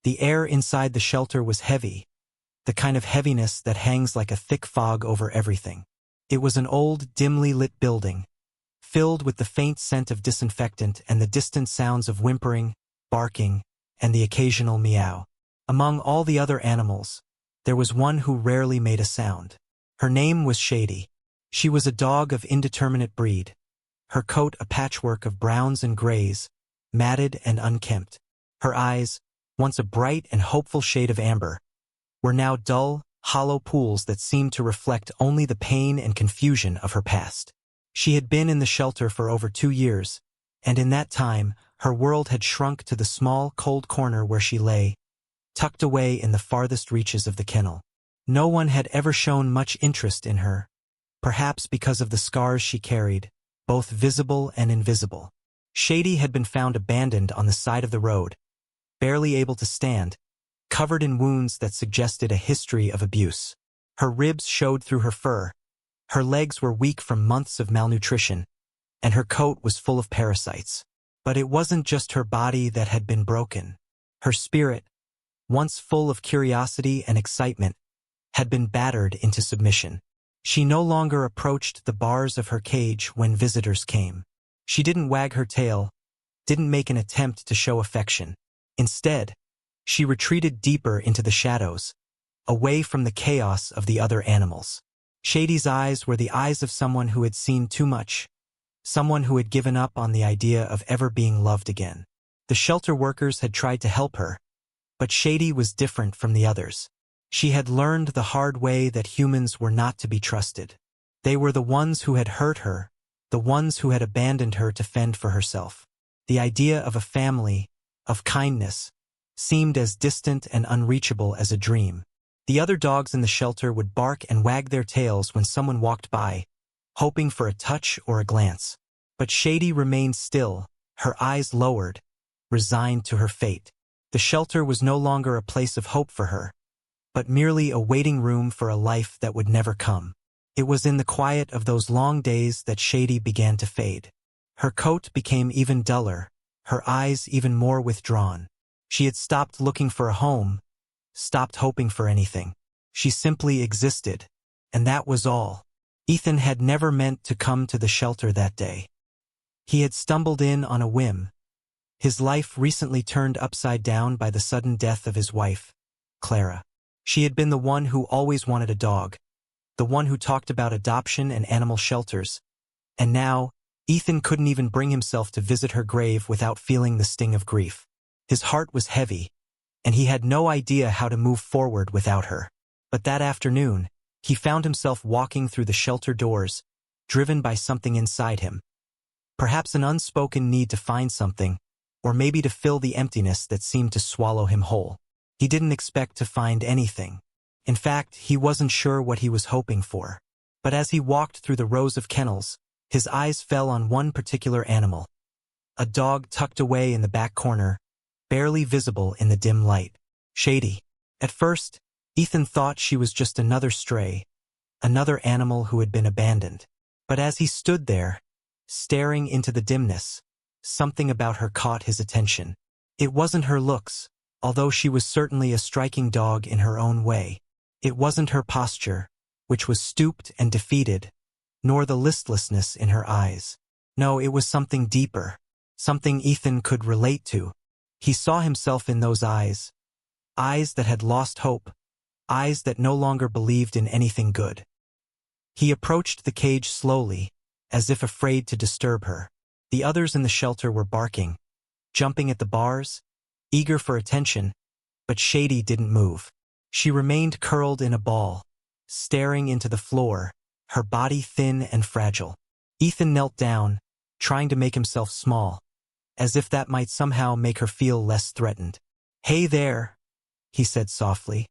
The air inside the shelter was heavy, the kind of heaviness that hangs like a thick fog over everything. It was an old, dimly lit building, filled with the faint scent of disinfectant and the distant sounds of whimpering, barking, and the occasional meow. Among all the other animals, there was one who rarely made a sound. Her name was Shady. She was a dog of indeterminate breed, her coat a patchwork of browns and grays, matted and unkempt. Her eyes, once a bright and hopeful shade of amber, were now dull, hollow pools that seemed to reflect only the pain and confusion of her past. She had been in the shelter for over 2 years, and in that time, her world had shrunk to the small, cold corner where she lay, tucked away in the farthest reaches of the kennel. No one had ever shown much interest in her, perhaps because of the scars she carried, both visible and invisible. Shady had been found abandoned on the side of the road, barely able to stand, covered in wounds that suggested a history of abuse. Her ribs showed through her fur, her legs were weak from months of malnutrition, and her coat was full of parasites. But it wasn't just her body that had been broken. Her spirit, once full of curiosity and excitement, had been battered into submission. She no longer approached the bars of her cage when visitors came. She didn't wag her tail, didn't make an attempt to show affection. Instead, she retreated deeper into the shadows, away from the chaos of the other animals. Shady's eyes were the eyes of someone who had seen too much, someone who had given up on the idea of ever being loved again. The shelter workers had tried to help her, but Shady was different from the others. She had learned the hard way that humans were not to be trusted. They were the ones who had hurt her, the ones who had abandoned her to fend for herself. The idea of a family, of kindness, seemed as distant and unreachable as a dream. The other dogs in the shelter would bark and wag their tails when someone walked by, hoping for a touch or a glance. But Shady remained still, her eyes lowered, resigned to her fate. The shelter was no longer a place of hope for her, but merely a waiting room for a life that would never come. It was in the quiet of those long days that Shady began to fade. Her coat became even duller, her eyes even more withdrawn. She had stopped looking for a home, stopped hoping for anything. She simply existed, and that was all. Ethan had never meant to come to the shelter that day. He had stumbled in on a whim, his life recently turned upside down by the sudden death of his wife, Clara. She had been the one who always wanted a dog, the one who talked about adoption and animal shelters, and now, Ethan couldn't even bring himself to visit her grave without feeling the sting of grief. His heart was heavy, and he had no idea how to move forward without her. But that afternoon, he found himself walking through the shelter doors, driven by something inside him. Perhaps an unspoken need to find something, or maybe to fill the emptiness that seemed to swallow him whole. He didn't expect to find anything. In fact, he wasn't sure what he was hoping for. But as he walked through the rows of kennels, his eyes fell on one particular animal. A dog tucked away in the back corner, barely visible in the dim light. Shady. At first, Ethan thought she was just another stray, another animal who had been abandoned. But as he stood there, staring into the dimness, something about her caught his attention. It wasn't her looks, although she was certainly a striking dog in her own way. It wasn't her posture, which was stooped and defeated, nor the listlessness in her eyes. No, it was something deeper, something Ethan could relate to. He saw himself in those eyes that had lost hope, eyes that no longer believed in anything good. He approached the cage slowly, as if afraid to disturb her. The others in the shelter were barking, jumping at the bars, eager for attention, but Shady didn't move. She remained curled in a ball, staring into the floor, her body thin and fragile. Ethan knelt down, trying to make himself small, as if that might somehow make her feel less threatened. "Hey there," he said softly,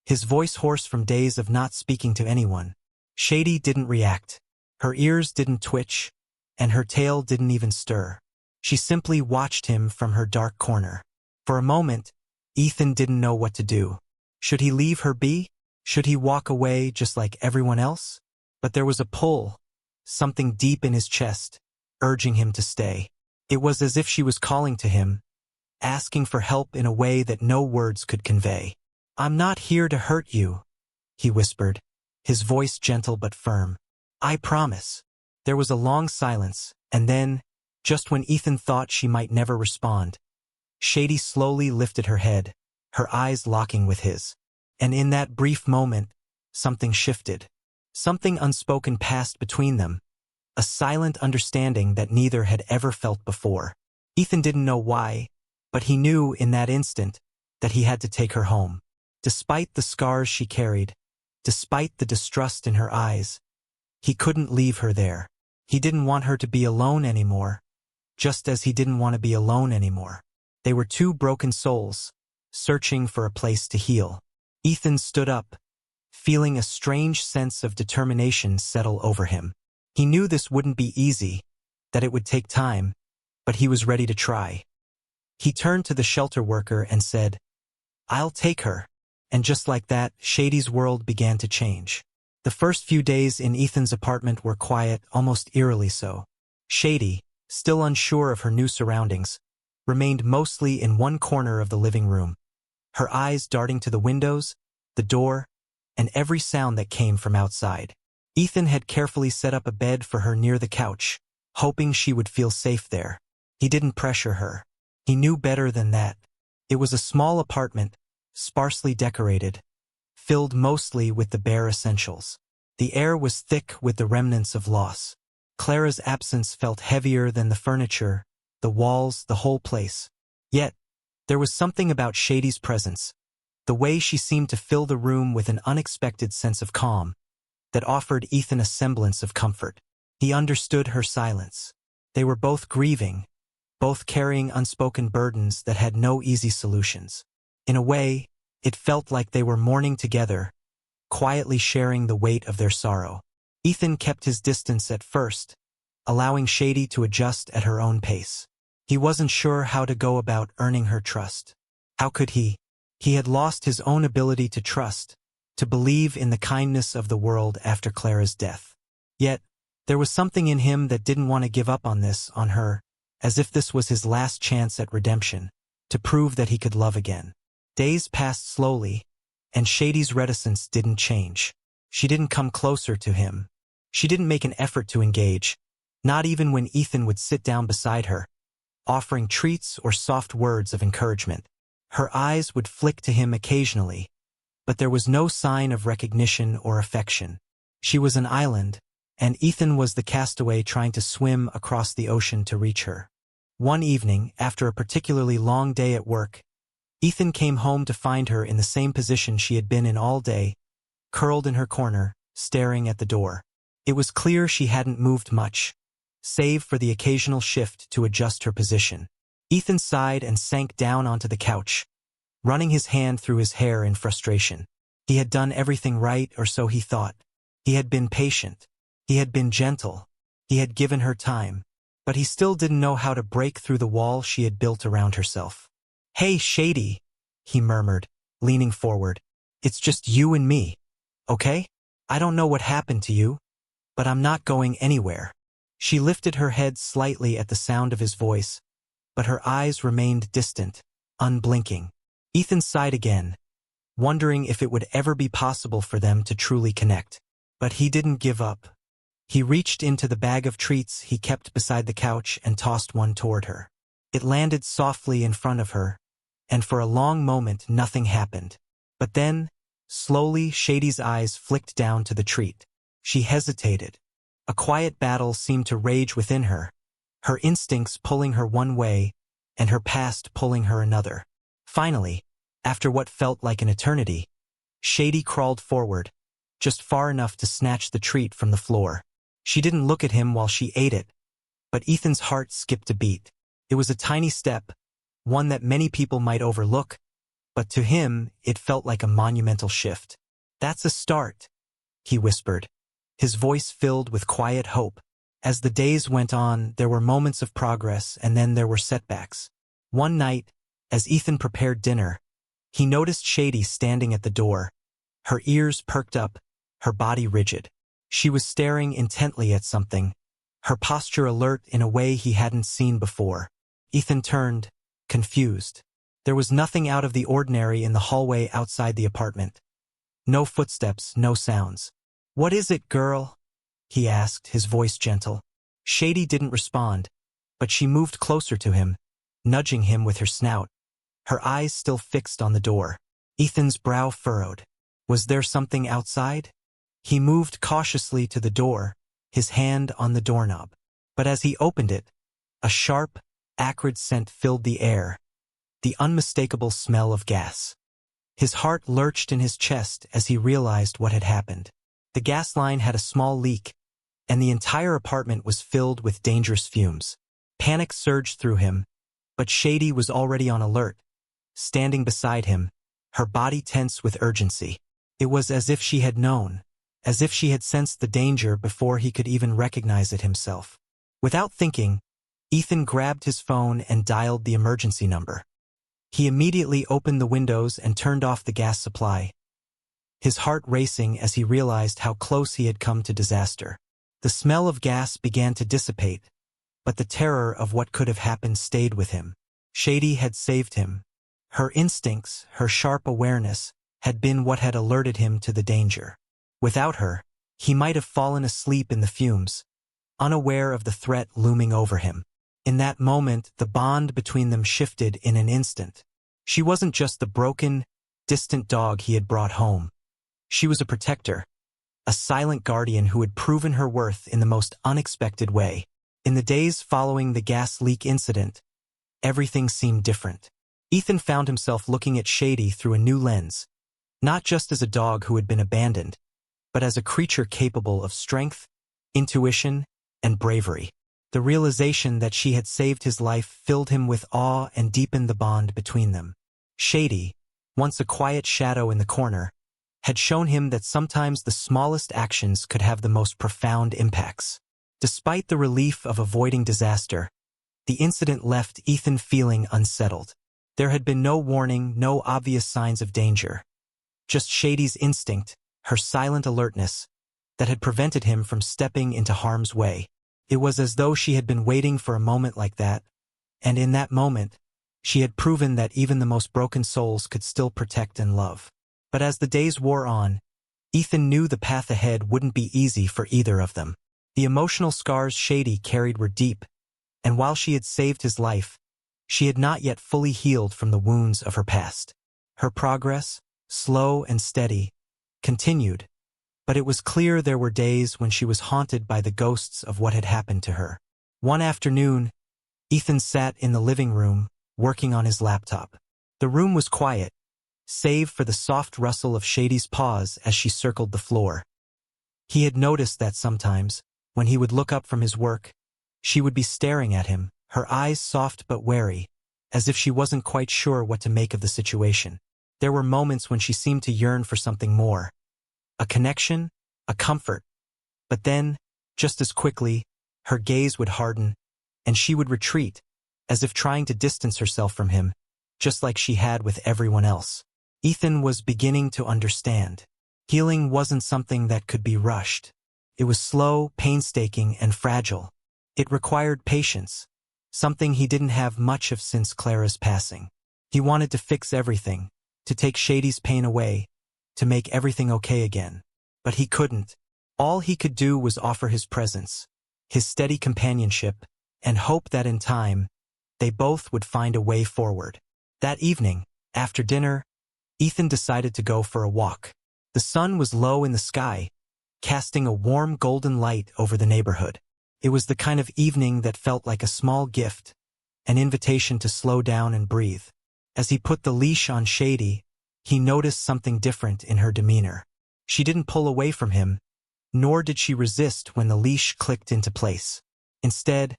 his voice hoarse from days of not speaking to anyone. Shady didn't react. Her ears didn't twitch, and her tail didn't even stir. She simply watched him from her dark corner. For a moment, Ethan didn't know what to do. Should he leave her be? Should he walk away just like everyone else? But there was a pull, something deep in his chest, urging him to stay. It was as if she was calling to him, asking for help in a way that no words could convey. "I'm not here to hurt you," he whispered, his voice gentle but firm. "I promise." There was a long silence, and then, just when Ethan thought she might never respond, Shady slowly lifted her head, her eyes locking with his. And in that brief moment, something shifted. Something unspoken passed between them, a silent understanding that neither had ever felt before. Ethan didn't know why, but he knew in that instant that he had to take her home. Despite the scars she carried, despite the distrust in her eyes, he couldn't leave her there. He didn't want her to be alone anymore, just as he didn't want to be alone anymore. They were two broken souls, searching for a place to heal. Ethan stood up, feeling a strange sense of determination settle over him. He knew this wouldn't be easy, that it would take time, but he was ready to try. He turned to the shelter worker and said, "I'll take her." And just like that, Shady's world began to change. The first few days in Ethan's apartment were quiet, almost eerily so. Shady, still unsure of her new surroundings, remained mostly in one corner of the living room, her eyes darting to the windows, the door, and every sound that came from outside. Ethan had carefully set up a bed for her near the couch, hoping she would feel safe there. He didn't pressure her. He knew better than that. It was a small apartment, sparsely decorated, filled mostly with the bare essentials. The air was thick with the remnants of loss. Clara's absence felt heavier than the furniture, the walls, the whole place. Yet, there was something about Shady's presence, the way she seemed to fill the room with an unexpected sense of calm, that offered Ethan a semblance of comfort. He understood her silence. They were both grieving, both carrying unspoken burdens that had no easy solutions. In a way, it felt like they were mourning together, quietly sharing the weight of their sorrow. Ethan kept his distance at first, allowing Shady to adjust at her own pace. He wasn't sure how to go about earning her trust. How could he? He had lost his own ability to trust, to believe in the kindness of the world after Clara's death. Yet, there was something in him that didn't want to give up on her, as if this was his last chance at redemption, to prove that he could love again. Days passed slowly, and Shady's reticence didn't change. She didn't come closer to him. She didn't make an effort to engage, not even when Ethan would sit down beside her, offering treats or soft words of encouragement. Her eyes would flick to him occasionally, but there was no sign of recognition or affection. She was an island, and Ethan was the castaway trying to swim across the ocean to reach her. One evening, after a particularly long day at work, Ethan came home to find her in the same position she had been in all day, curled in her corner, staring at the door. It was clear she hadn't moved much, save for the occasional shift to adjust her position. Ethan sighed and sank down onto the couch, running his hand through his hair in frustration. He had done everything right, or so he thought. He had been patient. He had been gentle. He had given her time. But he still didn't know how to break through the wall she had built around herself. "Hey, Shady," he murmured, leaning forward. "It's just you and me, okay? I don't know what happened to you, but I'm not going anywhere." She lifted her head slightly at the sound of his voice, but her eyes remained distant, unblinking. Ethan sighed again, wondering if it would ever be possible for them to truly connect. But he didn't give up. He reached into the bag of treats he kept beside the couch and tossed one toward her. It landed softly in front of her, and for a long moment nothing happened. But then, slowly, Shady's eyes flicked down to the treat. She hesitated. A quiet battle seemed to rage within her, her instincts pulling her one way and her past pulling her another. Finally, after what felt like an eternity, Shady crawled forward, just far enough to snatch the treat from the floor. She didn't look at him while she ate it, but Ethan's heart skipped a beat. It was a tiny step, one that many people might overlook, but to him it felt like a monumental shift. "That's a start," he whispered, his voice filled with quiet hope. As the days went on, there were moments of progress, and then there were setbacks. One night, as Ethan prepared dinner, he noticed Shady standing at the door, her ears perked up, her body rigid. She was staring intently at something, her posture alert in a way he hadn't seen before. Ethan turned, confused. There was nothing out of the ordinary in the hallway outside the apartment. No footsteps, no sounds. "What is it, girl?" he asked, his voice gentle. Shady didn't respond, but she moved closer to him, nudging him with her snout, her eyes still fixed on the door. Ethan's brow furrowed. Was there something outside? He moved cautiously to the door, his hand on the doorknob. But as he opened it, a sharp, acrid scent filled the air, the unmistakable smell of gas. His heart lurched in his chest as he realized what had happened. The gas line had a small leak, and the entire apartment was filled with dangerous fumes. Panic surged through him, but Shady was already on alert, standing beside him, her body tense with urgency. It was as if she had known, as if she had sensed the danger before he could even recognize it himself. Without thinking, Ethan grabbed his phone and dialed the emergency number. He immediately opened the windows and turned off the gas supply, his heart racing as he realized how close he had come to disaster. The smell of gas began to dissipate, but the terror of what could have happened stayed with him. Shady had saved him. Her instincts, her sharp awareness, had been what had alerted him to the danger. Without her, he might have fallen asleep in the fumes, unaware of the threat looming over him. In that moment, the bond between them shifted in an instant. She wasn't just the broken, distant dog he had brought home. She was a protector, a silent guardian who had proven her worth in the most unexpected way. In the days following the gas leak incident, everything seemed different. Ethan found himself looking at Shady through a new lens, not just as a dog who had been abandoned, but as a creature capable of strength, intuition, and bravery. The realization that she had saved his life filled him with awe and deepened the bond between them. Shady, once a quiet shadow in the corner, had shown him that sometimes the smallest actions could have the most profound impacts. Despite the relief of avoiding disaster, the incident left Ethan feeling unsettled. There had been no warning, no obvious signs of danger. Just Shady's instinct, her silent alertness, that had prevented him from stepping into harm's way. It was as though she had been waiting for a moment like that, and in that moment, she had proven that even the most broken souls could still protect and love. But as the days wore on, Ethan knew the path ahead wouldn't be easy for either of them. The emotional scars Shady carried were deep, and while she had saved his life, she had not yet fully healed from the wounds of her past. Her progress, slow and steady, continued, but it was clear there were days when she was haunted by the ghosts of what had happened to her. One afternoon, Ethan sat in the living room, working on his laptop. The room was quiet, save for the soft rustle of Shady's paws as she circled the floor. He had noticed that sometimes, when he would look up from his work, she would be staring at him, her eyes soft but wary, as if she wasn't quite sure what to make of the situation. There were moments when she seemed to yearn for something more. A connection, a comfort. But then, just as quickly, her gaze would harden, and she would retreat, as if trying to distance herself from him, just like she had with everyone else. Ethan was beginning to understand. Healing wasn't something that could be rushed. It was slow, painstaking, and fragile. It required patience, something he didn't have much of since Clara's passing. He wanted to fix everything, to take Shady's pain away, to make everything okay again. But he couldn't. All he could do was offer his presence, his steady companionship, and hope that in time, they both would find a way forward. That evening, after dinner, Ethan decided to go for a walk. The sun was low in the sky, casting a warm golden light over the neighborhood. It was the kind of evening that felt like a small gift, an invitation to slow down and breathe. As he put the leash on Shady, he noticed something different in her demeanor. She didn't pull away from him, nor did she resist when the leash clicked into place. Instead,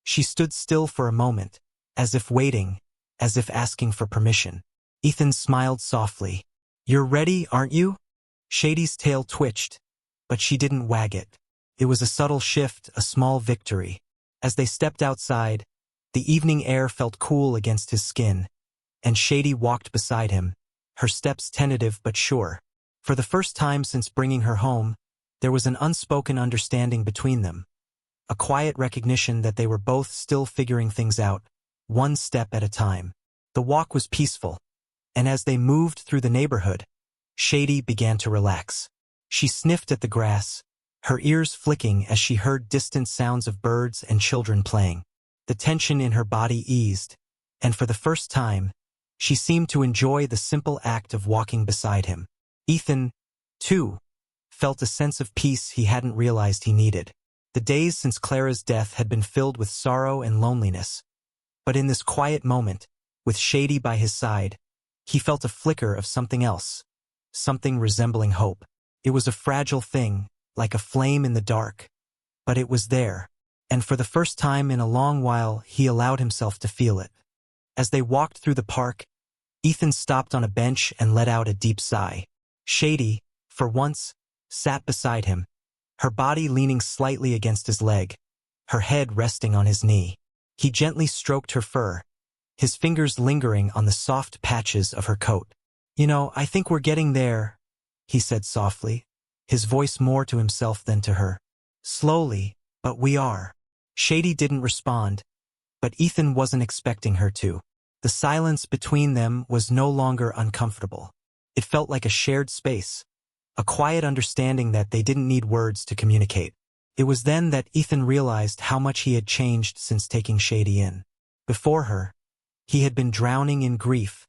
she stood still for a moment, as if waiting, as if asking for permission. Ethan smiled softly. "You're ready, aren't you?" Shady's tail twitched, but she didn't wag it. It was a subtle shift, a small victory. As they stepped outside, the evening air felt cool against his skin, and Shady walked beside him, her steps tentative but sure. For the first time since bringing her home, there was an unspoken understanding between them, a quiet recognition that they were both still figuring things out, one step at a time. The walk was peaceful, and as they moved through the neighborhood, Shady began to relax. She sniffed at the grass, her ears flicking as she heard distant sounds of birds and children playing. The tension in her body eased, and for the first time, she seemed to enjoy the simple act of walking beside him. Ethan, too, felt a sense of peace he hadn't realized he needed. The days since Clara's death had been filled with sorrow and loneliness, but in this quiet moment, with Shady by his side, he felt a flicker of something else, something resembling hope. It was a fragile thing, like a flame in the dark, but it was there, and for the first time in a long while he allowed himself to feel it. As they walked through the park, Ethan stopped on a bench and let out a deep sigh. Shady, for once, sat beside him, her body leaning slightly against his leg, her head resting on his knee. He gently stroked her fur, his fingers lingering on the soft patches of her coat. "You know, I think we're getting there," he said softly, his voice more to himself than to her. "Slowly, but we are." Shady didn't respond, but Ethan wasn't expecting her to. The silence between them was no longer uncomfortable. It felt like a shared space, a quiet understanding that they didn't need words to communicate. It was then that Ethan realized how much he had changed since taking Shady in. Before her, he had been drowning in grief,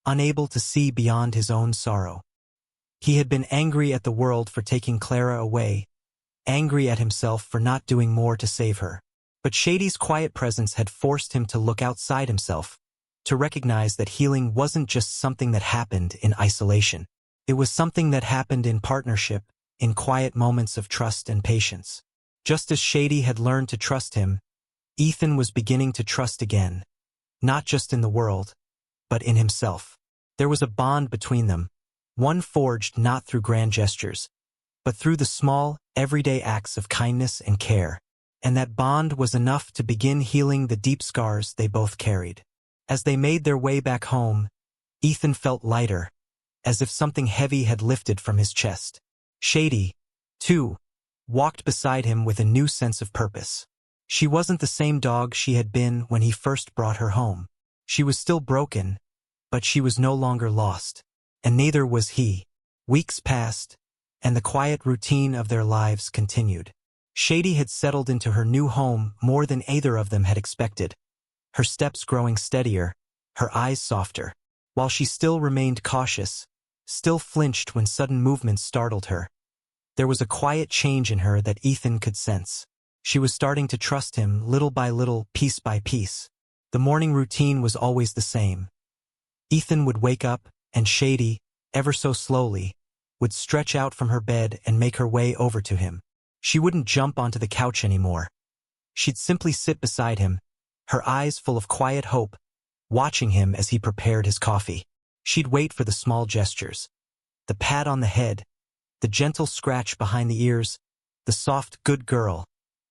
unable to see beyond his own sorrow. He had been angry at the world for taking Clara away, angry at himself for not doing more to save her. But Shady's quiet presence had forced him to look outside himself, to recognize that healing wasn't just something that happened in isolation. It was something that happened in partnership, in quiet moments of trust and patience. Just as Shady had learned to trust him, Ethan was beginning to trust again, not just in the world, but in himself. There was a bond between them, one forged not through grand gestures, but through the small, everyday acts of kindness and care. And that bond was enough to begin healing the deep scars they both carried. As they made their way back home, Ethan felt lighter, as if something heavy had lifted from his chest. Shady, too, walked beside him with a new sense of purpose. She wasn't the same dog she had been when he first brought her home. She was still broken, but she was no longer lost. And neither was he. Weeks passed, and the quiet routine of their lives continued. Shady had settled into her new home more than either of them had expected, her steps growing steadier, her eyes softer. While she still remained cautious, still flinched when sudden movements startled her, there was a quiet change in her that Ethan could sense. She was starting to trust him little by little, piece by piece. The morning routine was always the same. Ethan would wake up, and Shady, ever so slowly, would stretch out from her bed and make her way over to him. She wouldn't jump onto the couch anymore. She'd simply sit beside him, her eyes full of quiet hope, watching him as he prepared his coffee. She'd wait for the small gestures, the pat on the head, the gentle scratch behind the ears, the soft "good girl"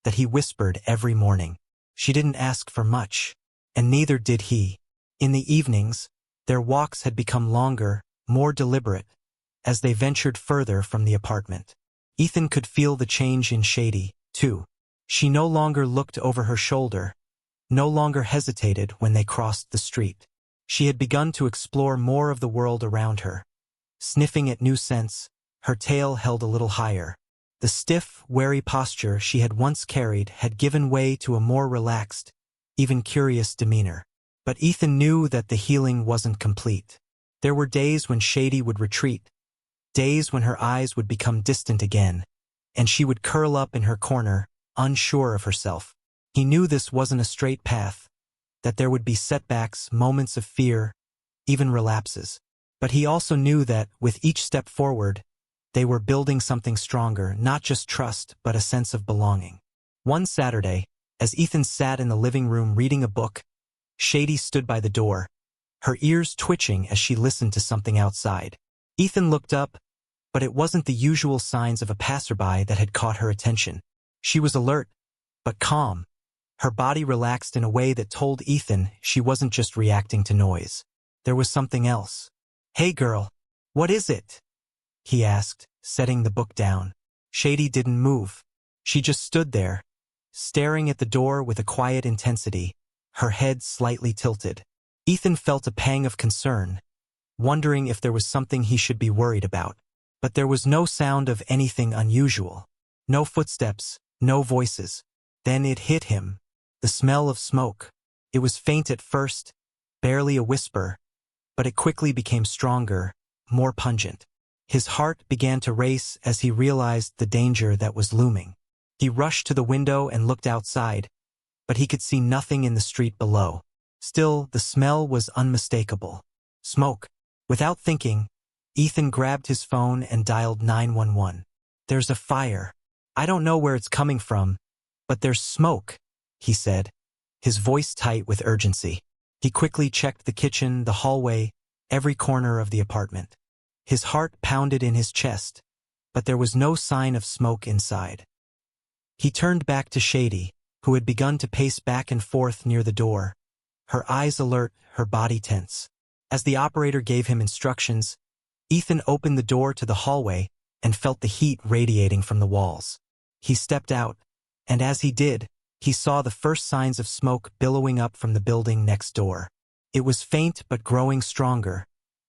that he whispered every morning. She didn't ask for much, and neither did he. In the evenings, their walks had become longer, more deliberate, as they ventured further from the apartment. Ethan could feel the change in Shady, too. She no longer looked over her shoulder, no longer hesitated when they crossed the street. She had begun to explore more of the world around her. Sniffing at new scents, her tail held a little higher. The stiff, wary posture she had once carried had given way to a more relaxed, even curious demeanor. But Ethan knew that the healing wasn't complete. There were days when Shady would retreat, days when her eyes would become distant again, and she would curl up in her corner, unsure of herself. He knew this wasn't a straight path, that there would be setbacks, moments of fear, even relapses. But he also knew that, with each step forward, they were building something stronger, not just trust, but a sense of belonging. One Saturday, as Ethan sat in the living room reading a book, Shady stood by the door, her ears twitching as she listened to something outside. Ethan looked up, but it wasn't the usual signs of a passerby that had caught her attention. She was alert, but calm, her body relaxed in a way that told Ethan she wasn't just reacting to noise. There was something else. "Hey girl, what is it?" he asked, setting the book down. Shady didn't move. She just stood there, staring at the door with a quiet intensity, her head slightly tilted. Ethan felt a pang of concern, wondering if there was something he should be worried about. But there was no sound of anything unusual. No footsteps, no voices. Then it hit him. The smell of smoke. It was faint at first, barely a whisper, but it quickly became stronger, more pungent. His heart began to race as he realized the danger that was looming. He rushed to the window and looked outside, but he could see nothing in the street below. Still, the smell was unmistakable. Smoke. Without thinking, Ethan grabbed his phone and dialed 911. "There's a fire. I don't know where it's coming from, but there's smoke," he said, his voice tight with urgency. He quickly checked the kitchen, the hallway, every corner of the apartment. His heart pounded in his chest, but there was no sign of smoke inside. He turned back to Shady, who had begun to pace back and forth near the door, her eyes alert, her body tense. As the operator gave him instructions, Ethan opened the door to the hallway and felt the heat radiating from the walls. He stepped out, and as he did, he saw the first signs of smoke billowing up from the building next door. It was faint but growing stronger,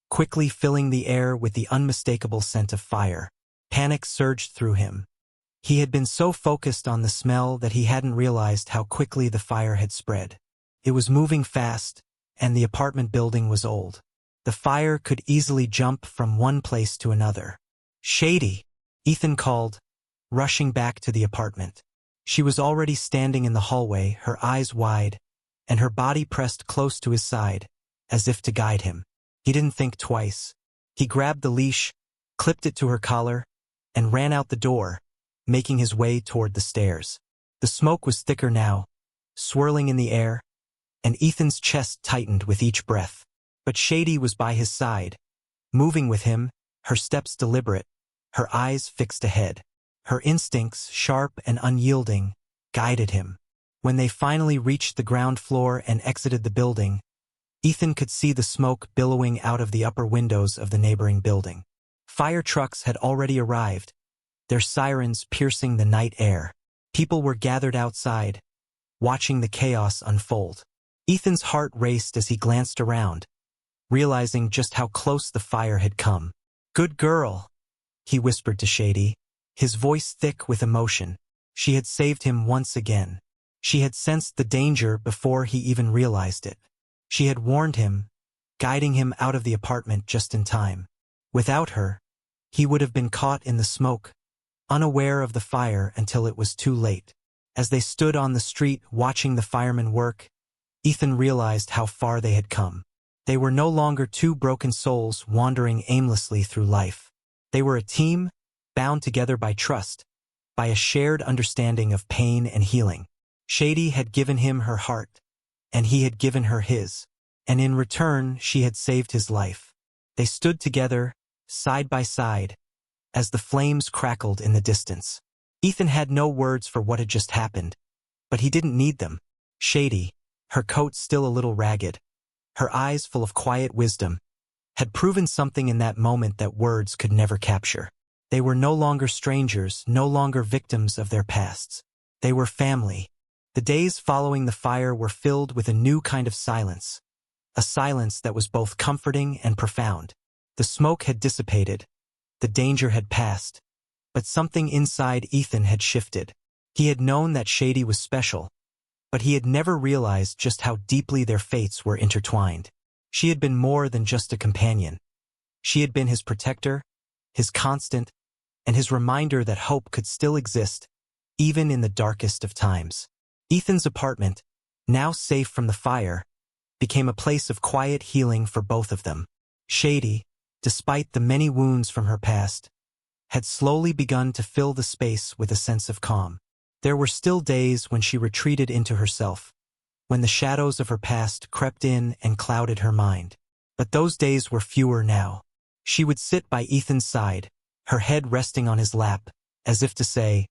quickly filling the air with the unmistakable scent of fire. Panic surged through him. He had been so focused on the smell that he hadn't realized how quickly the fire had spread. It was moving fast, and the apartment building was old. The fire could easily jump from one place to another. "Shady," Ethan called, rushing back to the apartment. She was already standing in the hallway, her eyes wide, and her body pressed close to his side, as if to guide him. He didn't think twice. He grabbed the leash, clipped it to her collar, and ran out the door, making his way toward the stairs. The smoke was thicker now, swirling in the air, and Ethan's chest tightened with each breath. But Shady was by his side, moving with him, her steps deliberate, her eyes fixed ahead. Her instincts, sharp and unyielding, guided him. When they finally reached the ground floor and exited the building, Ethan could see the smoke billowing out of the upper windows of the neighboring building. Fire trucks had already arrived, their sirens piercing the night air. People were gathered outside, watching the chaos unfold. Ethan's heart raced as he glanced around, realizing just how close the fire had come. "Good girl," he whispered to Shady, his voice thick with emotion. She had saved him once again. She had sensed the danger before he even realized it. She had warned him, guiding him out of the apartment just in time. Without her, he would have been caught in the smoke, unaware of the fire until it was too late. As they stood on the street watching the firemen work, Ethan realized how far they had come. They were no longer two broken souls wandering aimlessly through life. They were a team, bound together by trust, by a shared understanding of pain and healing. Shady had given him her heart, and he had given her his, and in return she had saved his life. They stood together, side by side, as the flames crackled in the distance. Ethan had no words for what had just happened, but he didn't need them. Shady, her coat still a little ragged, her eyes full of quiet wisdom, had proven something in that moment that words could never capture. They were no longer strangers, no longer victims of their pasts. They were family. The days following the fire were filled with a new kind of silence, a silence that was both comforting and profound. The smoke had dissipated, the danger had passed, but something inside Ethan had shifted. He had known that Shady was special, but he had never realized just how deeply their fates were intertwined. She had been more than just a companion. She had been his protector, his constant, and his reminder that hope could still exist, even in the darkest of times. Ethan's apartment, now safe from the fire, became a place of quiet healing for both of them. Shady, despite the many wounds from her past, had slowly begun to fill the space with a sense of calm. There were still days when she retreated into herself, when the shadows of her past crept in and clouded her mind. But those days were fewer now. She would sit by Ethan's side, her head resting on his lap, as if to say,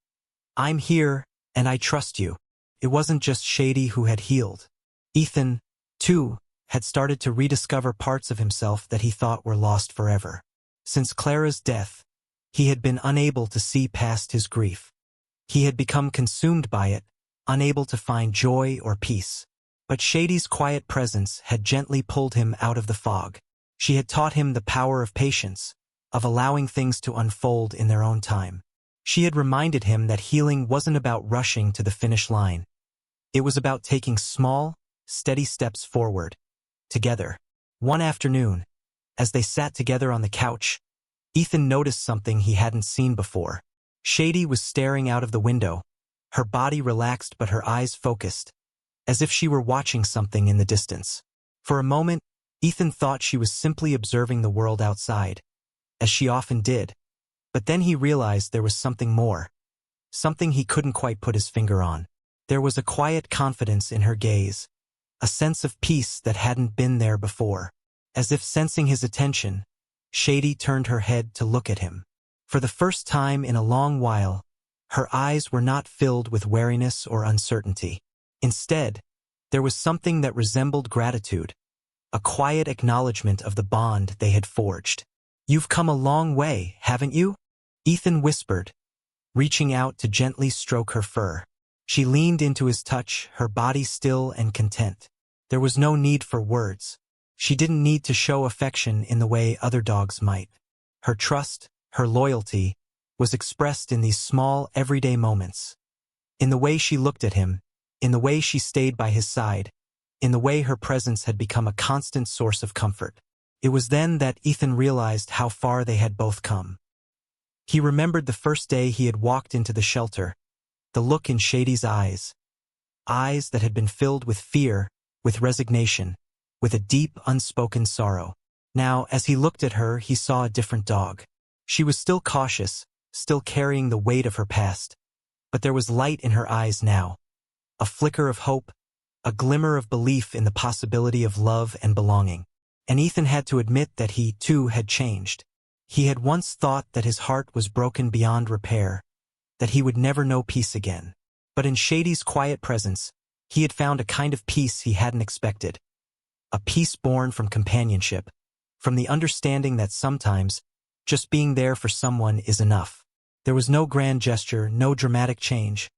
"I'm here, and I trust you." It wasn't just Shady who had healed. Ethan, too, had started to rediscover parts of himself that he thought were lost forever. Since Clara's death, he had been unable to see past his grief. He had become consumed by it, unable to find joy or peace. But Shady's quiet presence had gently pulled him out of the fog. She had taught him the power of patience, of allowing things to unfold in their own time. She had reminded him that healing wasn't about rushing to the finish line. It was about taking small, steady steps forward, together. One afternoon, as they sat together on the couch, Ethan noticed something he hadn't seen before. Shady was staring out of the window, her body relaxed but her eyes focused, as if she were watching something in the distance. For a moment, Ethan thought she was simply observing the world outside, as she often did. But then he realized there was something more, something he couldn't quite put his finger on. There was a quiet confidence in her gaze, a sense of peace that hadn't been there before. As if sensing his attention, Shady turned her head to look at him. For the first time in a long while, her eyes were not filled with wariness or uncertainty. Instead, there was something that resembled gratitude, a quiet acknowledgement of the bond they had forged. "You've come a long way, haven't you?" Ethan whispered, reaching out to gently stroke her fur. She leaned into his touch, her body still and content. There was no need for words. She didn't need to show affection in the way other dogs might. Her trust, her loyalty, was expressed in these small, everyday moments. In the way she looked at him, in the way she stayed by his side, in the way her presence had become a constant source of comfort. It was then that Ethan realized how far they had both come. He remembered the first day he had walked into the shelter, the look in Shady's eyes that had been filled with fear, with resignation, with a deep, unspoken sorrow. Now, as he looked at her, he saw a different dog. She was still cautious, still carrying the weight of her past, but there was light in her eyes now, a flicker of hope, a glimmer of belief in the possibility of love and belonging. And Ethan had to admit that he, too, had changed. He had once thought that his heart was broken beyond repair, that he would never know peace again. But in Shady's quiet presence, he had found a kind of peace he hadn't expected. A peace born from companionship, from the understanding that sometimes, just being there for someone is enough. There was no grand gesture, no dramatic change,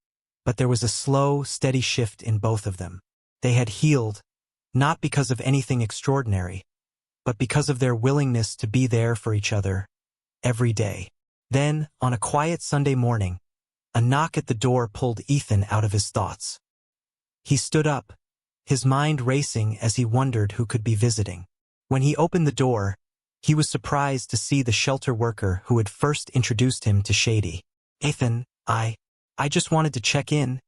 but there was a slow, steady shift in both of them. They had healed, not because of anything extraordinary, but because of their willingness to be there for each other, every day. Then, on a quiet Sunday morning, a knock at the door pulled Ethan out of his thoughts. He stood up, his mind racing as he wondered who could be visiting. When he opened the door, he was surprised to see the shelter worker who had first introduced him to Shady. "Ethan, I just wanted to check in,"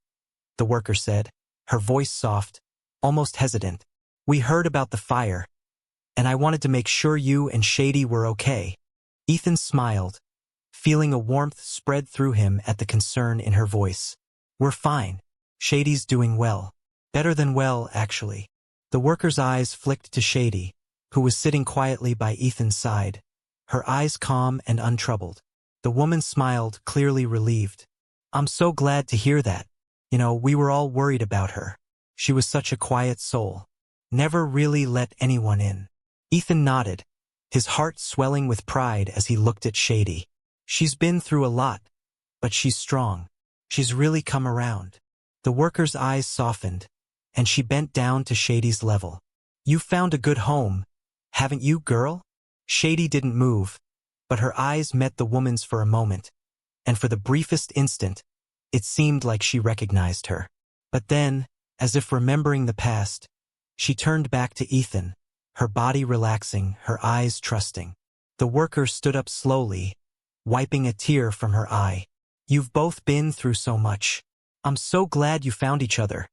the worker said, her voice soft, almost hesitant. "We heard about the fire, and I wanted to make sure you and Shady were okay." Ethan smiled, feeling a warmth spread through him at the concern in her voice. "We're fine. Shady's doing well. Better than well, actually." The worker's eyes flicked to Shady, who was sitting quietly by Ethan's side, her eyes calm and untroubled. The woman smiled, clearly relieved. "I'm so glad to hear that. We were all worried about her. She was such a quiet soul. Never really let anyone in." Ethan nodded, his heart swelling with pride as he looked at Shady. "She's been through a lot, but she's strong. She's really come around." The worker's eyes softened, and she bent down to Shady's level. "You've found a good home, haven't you, girl?" Shady didn't move, but her eyes met the woman's for a moment, and for the briefest instant, it seemed like she recognized her. But then, as if remembering the past, she turned back to Ethan, her body relaxing, her eyes trusting. The worker stood up slowly, wiping a tear from her eye. "You've both been through so much. I'm so glad you found each other,"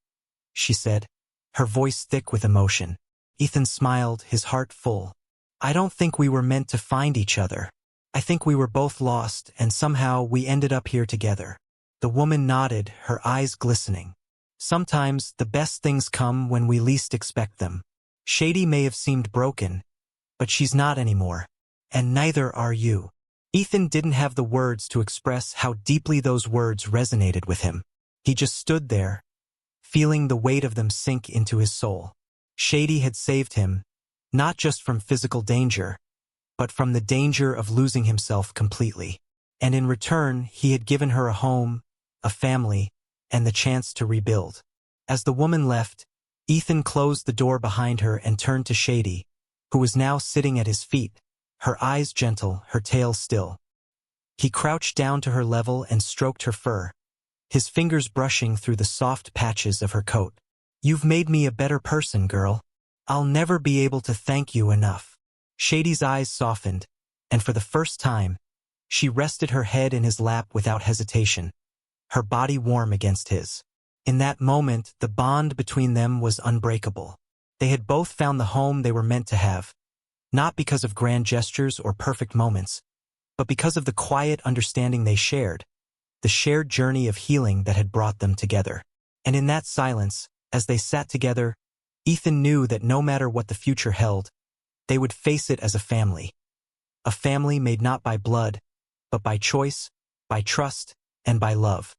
she said, her voice thick with emotion. Ethan smiled, his heart full. "I don't think we were meant to find each other. I think we were both lost, and somehow we ended up here together." The woman nodded, her eyes glistening. "Sometimes the best things come when we least expect them. Shady may have seemed broken, but she's not anymore. And neither are you." Ethan didn't have the words to express how deeply those words resonated with him. He just stood there, feeling the weight of them sink into his soul. Shady had saved him, not just from physical danger, but from the danger of losing himself completely. And in return, he had given her a home, a family, and the chance to rebuild. As the woman left, Ethan closed the door behind her and turned to Shady, who was now sitting at his feet, her eyes gentle, her tail still. He crouched down to her level and stroked her fur, his fingers brushing through the soft patches of her coat. "You've made me a better person, girl. I'll never be able to thank you enough." Shady's eyes softened, and for the first time, she rested her head in his lap without hesitation, her body warm against his. In that moment, the bond between them was unbreakable. They had both found the home they were meant to have, not because of grand gestures or perfect moments, but because of the quiet understanding they shared, the shared journey of healing that had brought them together. And in that silence, as they sat together, Ethan knew that no matter what the future held, they would face it as a family made not by blood, but by choice, by trust, and by love.